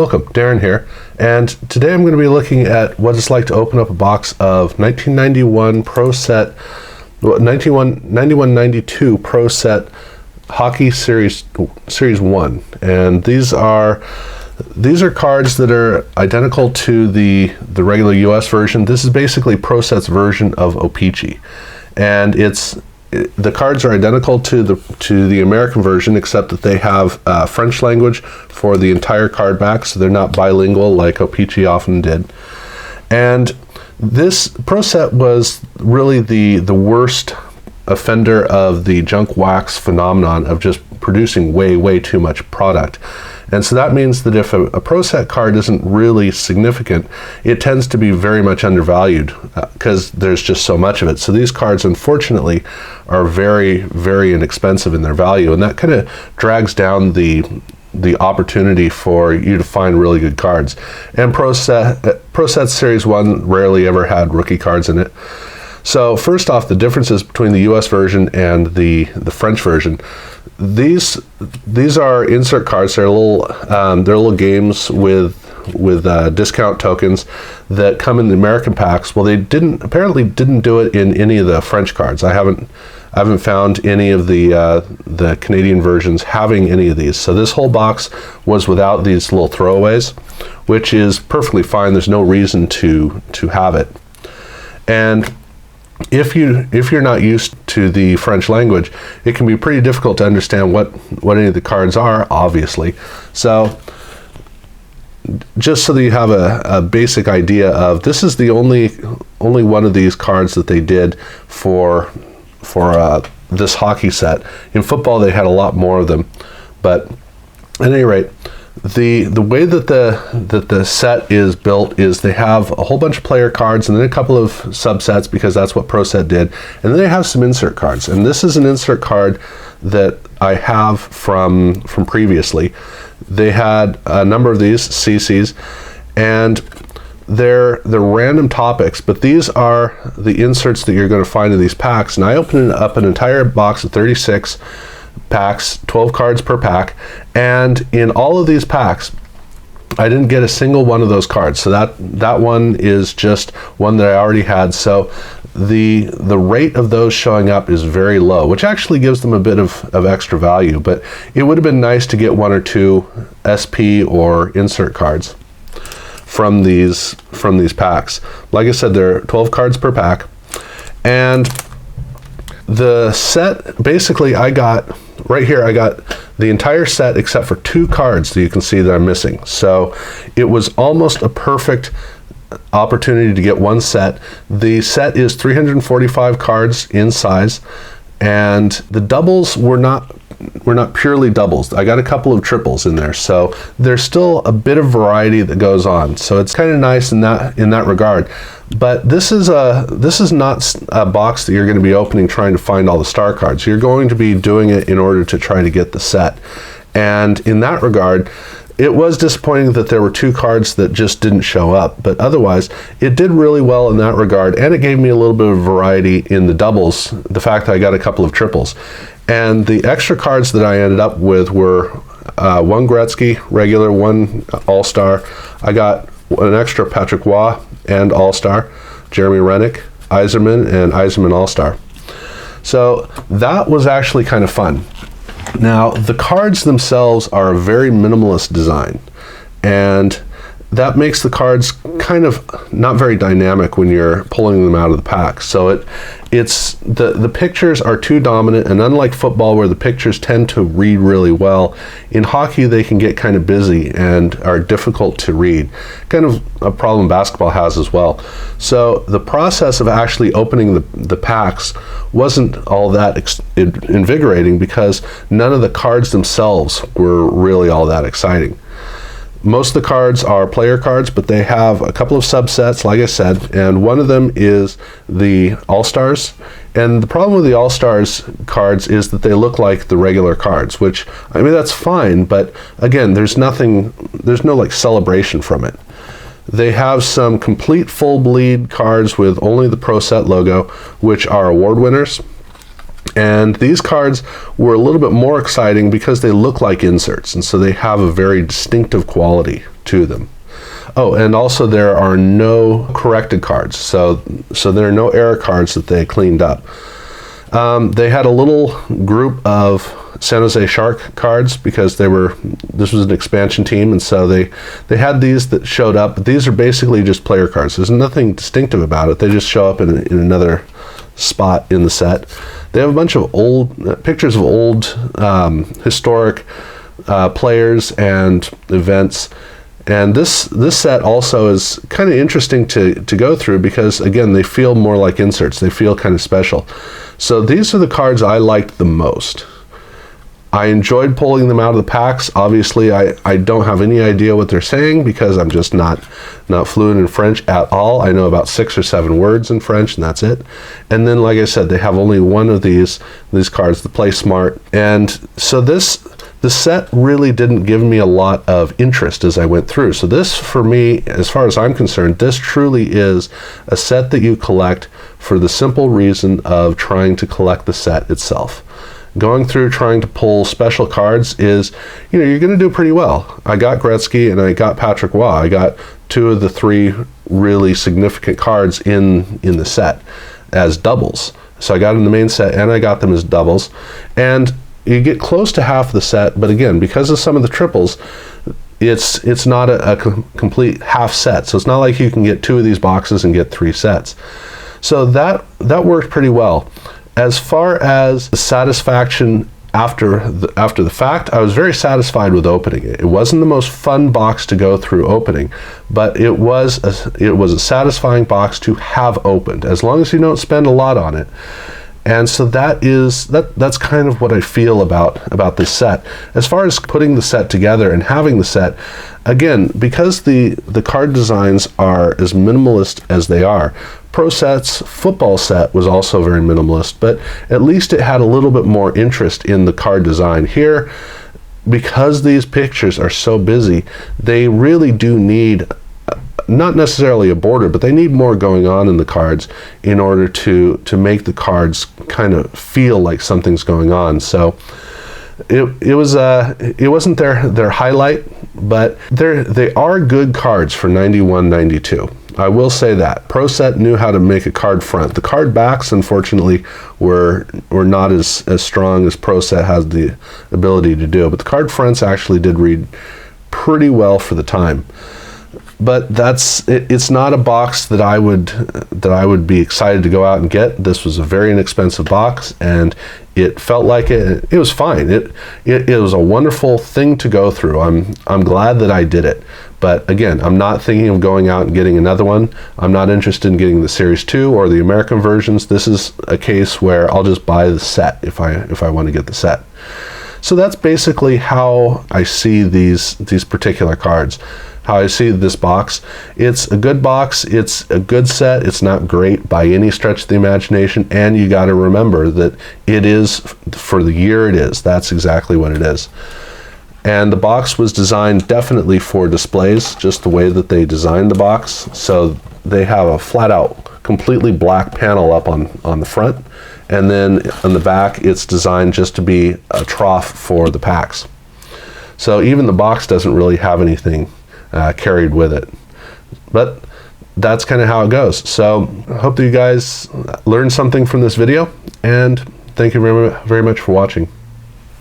Welcome, Darren here, and today I'm going to be looking at what it's like to open up a box of 1991 ProSet, 91-92 ProSet Hockey Series 1, and these are cards that are identical to the regular US version. This is basically ProSet's version of O-Pee-Chee, and the cards are identical to the American version, except that they have French language for the entire card back, so they're not bilingual like O-Pee-Chee often did. And this ProSet was really the worst offender of the junk wax phenomenon of just producing way too much product. And so that means that if a ProSet card isn't really significant, it tends to be very much undervalued because there's just so much of it. So these cards, unfortunately, are very inexpensive in their value, and that kind of drags down the opportunity for you to find really good cards. And ProSet Series 1 rarely ever had rookie cards in it. So first off, the differences between the US version and the French version. These are insert cards. They're little games with discount tokens that come in the American packs. Well, they apparently didn't do it in any of the French cards. I haven't found any of the Canadian versions having any of these. So this whole box was without these little throwaways, which is perfectly fine. There's no reason to have it. And if you're not used to the French language, it can be pretty difficult to understand what any of the cards are, obviously. So just so that you have a basic idea of, this is the only one of these cards that they did for this hockey set. In football they had a lot more of them, but at any rate, the way that the set is built is they have a whole bunch of player cards and then a couple of subsets, because that's what ProSet did, and then they have some insert cards. And this is an insert card that I have from previously. They had a number of these CCs, and they're random topics, but these are the inserts that you're going to find in these packs. And I opened up an entire box of 36 packs, 12 cards per pack, and in all of these packs I didn't get a single one of those cards. So that one is just one that I already had. So the rate of those showing up is very low, which actually gives them a bit of extra value. But it would have been nice to get one or two SP or insert cards from these packs. Like I said, there are 12 cards per pack, and the set, basically I got the entire set except for 2 cards that you can see that I'm missing. So it was almost a perfect opportunity to get one set. The set is 345 cards in size, and the doubles were not purely doubles. I got a couple of triples in there, so there's still a bit of variety that goes on. So it's kind of nice in that regard. But this is not a box that you're going to be opening trying to find all the star cards. You're going to be doing it in order to try to get the set. And in that regard, it was disappointing that there were 2 cards that just didn't show up, but otherwise it did really well in that regard, and it gave me a little bit of variety in the doubles, the fact that I got a couple of triples. And the extra cards that I ended up with were 1 Gretzky regular, 1 All-Star. I got an extra Patrick Waugh and All-Star, Jeremy Rennick, Yzerman, and Yzerman All-Star. So that was actually kind of fun. Now, the cards themselves are a very minimalist design, and that makes the cards kind of not very dynamic when you're pulling them out of the pack. So it's the pictures are too dominant, and unlike football where the pictures tend to read really well, in hockey they can get kind of busy and are difficult to read. Kind of a problem basketball has as well. So the process of actually opening the packs wasn't all that invigorating, because none of the cards themselves were really all that exciting. Most of the cards are player cards, but they have a couple of subsets, like I said, and one of them is the All-Stars. And the problem with the All-Stars cards is that they look like the regular cards, which, I mean, that's fine, but again, there's no like celebration from it. They have some complete full bleed cards with only the ProSet logo, which are award winners. And these cards were a little bit more exciting because they look like inserts, and so they have a very distinctive quality to them. Oh, and also there are no corrected cards, so there are no error cards that they cleaned up. They had a little group of San Jose Shark cards because this was an expansion team, and so they had these that showed up. But these are basically just player cards. There's nothing distinctive about it. They just show up in another spot in the set. They have a bunch of old pictures of old historic players and events. And this set also is kind of interesting to go through because, again, they feel more like inserts. They feel kind of special. So these are the cards I liked the most. I enjoyed pulling them out of the packs. Obviously, I don't have any idea what they're saying because I'm just not fluent in French at all. I know about 6 or 7 words in French, and that's it. And then, like I said, they have only one of these cards, the Play Smart. And so the set really didn't give me a lot of interest as I went through. So this, for me, as far as I'm concerned, this truly is a set that you collect for the simple reason of trying to collect the set itself. Going through trying to pull special cards is, you're going to do pretty well. I got Gretzky and I got Patrick Waugh. I got 2 of the 3 really significant cards in the set as doubles. So I got in the main set and I got them as doubles. And you get close to half the set, but again, because of some of the triples, it's not a complete half set. So it's not like you can get 2 of these boxes and get 3 sets. So that worked pretty well. As far as the satisfaction after the fact, I was very satisfied with opening it. It wasn't the most fun box to go through opening, but it was a satisfying box to have opened, as long as you don't spend a lot on it. And so that's kind of what I feel about this set. As far as putting the set together and having the set, again, because the card designs are as minimalist as they are, ProSet's football set was also very minimalist, but at least it had a little bit more interest in the card design. Here, because these pictures are so busy, they really do need not necessarily a border, but they need more going on in the cards in order to make the cards kind of feel like something's going on. So it wasn't their highlight, but they are good cards for 91-92. I will say that ProSet knew how to make a card front. The card backs, unfortunately, were not as strong as ProSet has the ability to do, but the card fronts actually did read pretty well for the time. But it's not a box that I would be excited to go out and get. This was a very inexpensive box, and it felt like it was fine. It was a wonderful thing to go through. I'm glad that I did it. But again, I'm not thinking of going out and getting another one. I'm not interested in getting the Series 2 or the American versions. This is a case where I'll just buy the set if I want to get the set. So that's basically how I see these particular cards. How I see this box. It's a good box, it's a good set, it's not great by any stretch of the imagination, and you got to remember that it is for the year it is. That's exactly what it is. And the box was designed definitely for displays, just the way that they designed the box. So they have a flat out completely black panel up on the front, and then on the back it's designed just to be a trough for the packs. So even the box doesn't really have anything carried with it, but that's kind of how it goes. So I hope that you guys learned something from this video, and thank you very, very much for watching.